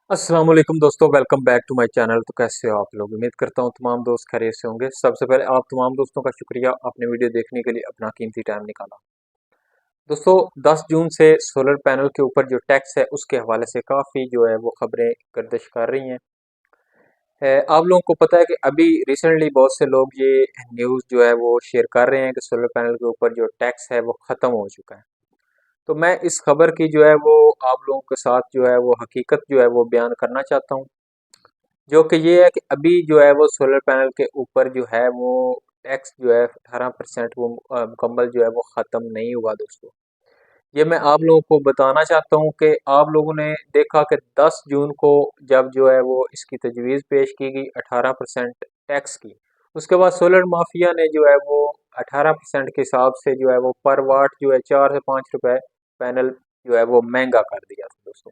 अस्सलाम वालेकुम दोस्तों, welcome back to my channel. तो कैसे हो आप लोग? उम्मीद करता हूँ तमाम दोस्त खैरियत से होंगे। सबसे पहले आप तमाम दोस्तों का शुक्रिया, आपने वीडियो देखने के लिए अपना कीमती टाइम निकाला। दोस्तों, 10 जून से सोलर पैनल के ऊपर जो टैक्स है उसके हवाले से काफ़ी जो है वो खबरें गर्दिश कर रही हैं। आप लोगों को पता है कि अभी रिसेंटली बहुत से लोग ये न्यूज़ जो है वो शेयर कर रहे हैं कि सोलर पैनल के ऊपर जो टैक्स है वो ख़त्म हो चुका है। तो मैं इस खबर की जो है वो आप लोगों के साथ जो है वो हकीकत जो है वो बयान करना चाहता हूँ, जो कि ये है कि अभी जो है वो सोलर पैनल के ऊपर जो है वो टैक्स जो है 18% वो मुकम्मल जो है वो ख़त्म नहीं हुआ दोस्तों। ये मैं आप लोगों को बताना चाहता हूँ कि आप लोगों ने देखा कि 10 जून को जब जो है वो इसकी तजवीज़ पेश की गई 18% टैक्स की, उसके बाद सोलर माफिया ने जो है वो 18% के हिसाब से जो है वो पर वाट जो है 4 से 5 रुपए पैनल जो है वो महंगा कर दिया था दोस्तों।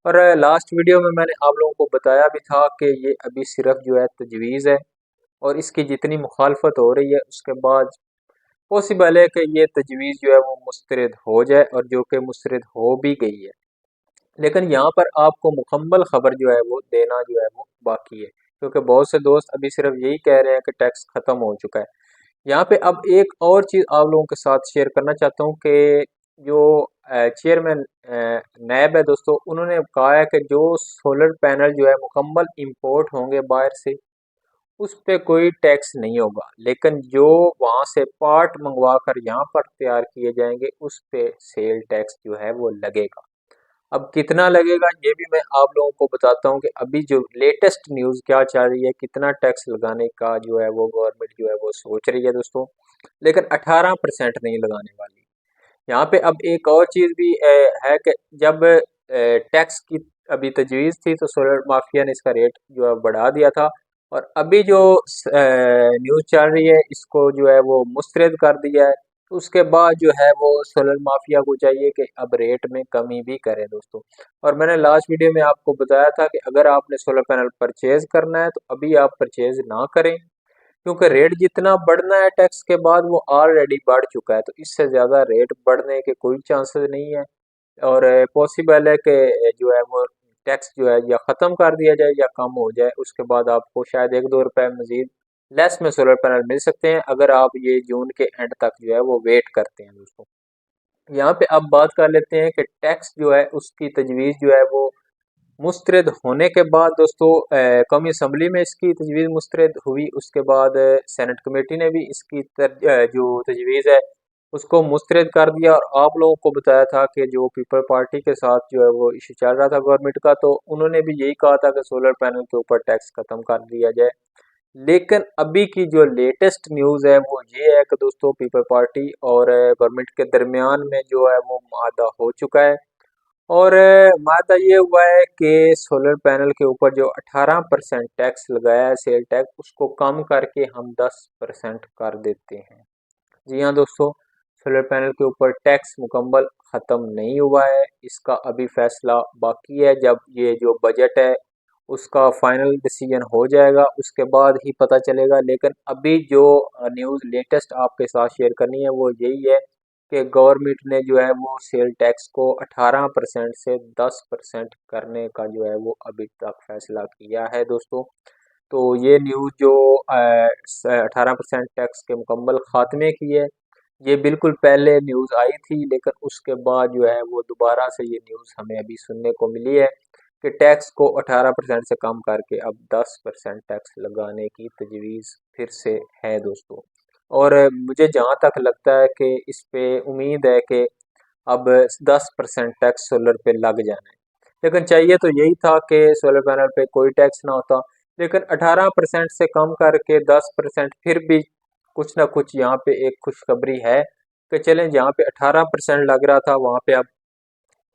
और लास्ट वीडियो में मैंने आप लोगों को बताया भी था कि ये अभी सिर्फ जो है तजवीज़ है, और इसकी जितनी मुखालफत हो रही है उसके बाद पॉसिबल है कि ये तजवीज़ जो है वो मुस्तरद हो जाए, और जो कि मुस्तरद हो भी गई है। लेकिन यहाँ पर आपको मुकम्मल खबर जो है वो देना जो है वो बाकी है, क्योंकि बहुत से दोस्त अभी सिर्फ यही कह रहे हैं कि टैक्स ख़त्म हो चुका है। यहाँ पे अब एक और चीज़ आप लोगों के साथ शेयर करना चाहता हूँ कि जो चेयरमैन नैब है दोस्तों, उन्होंने कहा है कि जो सोलर पैनल जो है मुकम्मल इंपोर्ट होंगे बाहर से, उस पे कोई टैक्स नहीं होगा, लेकिन जो वहाँ से पार्ट मंगवा कर यहाँ पर तैयार किए जाएंगे उस पे सेल टैक्स जो है वो लगेगा। अब कितना लगेगा ये भी मैं आप लोगों को बताता हूँ कि अभी जो लेटेस्ट न्यूज़ क्या चल रही है, कितना टैक्स लगाने का जो है वो गवर्नमेंट जो है वो सोच रही है दोस्तों, लेकिन 18% नहीं लगाने वाली। यहाँ पे अब एक और चीज़ भी है कि जब टैक्स की अभी तजवीज़ थी तो सोलर माफिया ने इसका रेट जो है बढ़ा दिया था, और अभी जो न्यूज़ चल रही है इसको जो है वो मुस्तरद कर दिया है। तो उसके बाद जो है वो सोलर माफिया को चाहिए कि अब रेट में कमी भी करें दोस्तों। और मैंने लास्ट वीडियो में आपको बताया था कि अगर आपने सोलर पैनल परचेज करना है तो अभी आप परचेज ना करें, क्योंकि रेट जितना बढ़ना है टैक्स के बाद वो ऑलरेडी बढ़ चुका है, तो इससे ज़्यादा रेट बढ़ने के कोई चांसेस नहीं है। और पॉसिबल है कि जो है वो टैक्स जो है या ख़त्म कर दिया जाए या कम हो जाए, उसके बाद आपको शायद 1-2 रुपए मज़ीद लेस में सोलर पैनल मिल सकते हैं, अगर आप ये जून के एंड तक जो है वो वेट करते हैं दोस्तों। यहाँ पे अब बात कर लेते हैं कि टैक्स जो है उसकी तजवीज़ जो है वो मुस्तरद होने के बाद दोस्तों, कौमी असम्बली में इसकी तजवीज़ मुस्तरद हुई, उसके बाद सेनेट कमेटी ने भी इसकी जो तजवीज़ है उसको मुस्तरद कर दिया, और आप लोगों को बताया था कि जो पीपल पार्टी के साथ जो है वो इशू चल रहा था गवर्नमेंट का, तो उन्होंने भी यही कहा था कि सोलर पैनल के ऊपर टैक्स ख़त्म कर दिया जाए। लेकिन अभी की जो लेटेस्ट न्यूज़ है वो ये है कि दोस्तों पीपल पार्टी और गवर्नमेंट के दरमियान में जो है वो मादा हो चुका है, और मादा ये हुआ है कि सोलर पैनल के ऊपर जो 18% टैक्स लगाया है सेल टैक्स, उसको कम करके हम 10% कर देते हैं। जी हाँ दोस्तों, सोलर पैनल के ऊपर टैक्स मुकम्मल ख़त्म नहीं हुआ है, इसका अभी फैसला बाकी है। जब ये जो बजट है उसका फाइनल डिसीजन हो जाएगा उसके बाद ही पता चलेगा। लेकिन अभी जो न्यूज़ लेटेस्ट आपके साथ शेयर करनी है वो यही है कि गवर्नमेंट ने जो है वो सेल टैक्स को 18% से 10% करने का जो है वो अभी तक फैसला किया है दोस्तों। तो ये न्यूज़ जो 18% टैक्स के मुकम्मल खात्मे की है, ये बिल्कुल पहले न्यूज़ आई थी, लेकिन उसके बाद जो है वो दोबारा से ये न्यूज़ हमें अभी सुनने को मिली है कि टैक्स को 18% से कम करके अब 10% टैक्स लगाने की तजवीज़ फिर से है दोस्तों। और मुझे जहाँ तक लगता है कि इस पे उम्मीद है कि अब 10% टैक्स सोलर पे लग जाना है, लेकिन चाहिए तो यही था कि सोलर पैनल पे कोई टैक्स ना होता। लेकिन 18% से कम करके 10%, फिर भी कुछ ना कुछ यहाँ पे एक खुशखबरी है कि चलें, जहाँ पे 18% लग रहा था वहाँ पे अब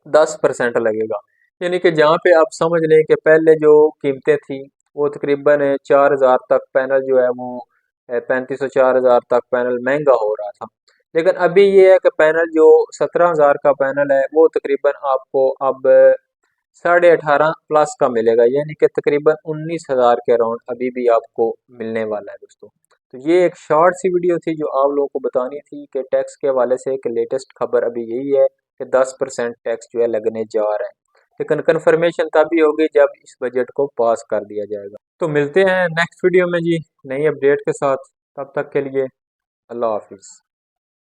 10% लगेगा। यानी कि जहाँ पे आप समझ लें कि पहले जो कीमतें थी वो तकरीबन 4,000 तक पैनल जो है वो 3500-4,000 तक पैनल महंगा हो रहा था। लेकिन अभी ये है कि पैनल जो 17,000 का पैनल है वो तकरीबन आपको अब 18.5+ का मिलेगा, यानी कि तकरीबन 19,000 के अराउंड अभी भी आपको मिलने वाला है दोस्तों। तो ये एक शॉर्ट सी वीडियो थी जो आप लोगों को बतानी थी कि टैक्स के हवाले से एक लेटेस्ट खबर अभी यही है कि 10% टैक्स जो है लगने जा रहा है। लेकिन कन्फर्मेशन तभी होगी जब इस बजट को पास कर दिया जाएगा। तो मिलते हैं नेक्स्ट वीडियो में जी नई अपडेट के साथ, तब तक के लिए अल्लाह हाफिज़।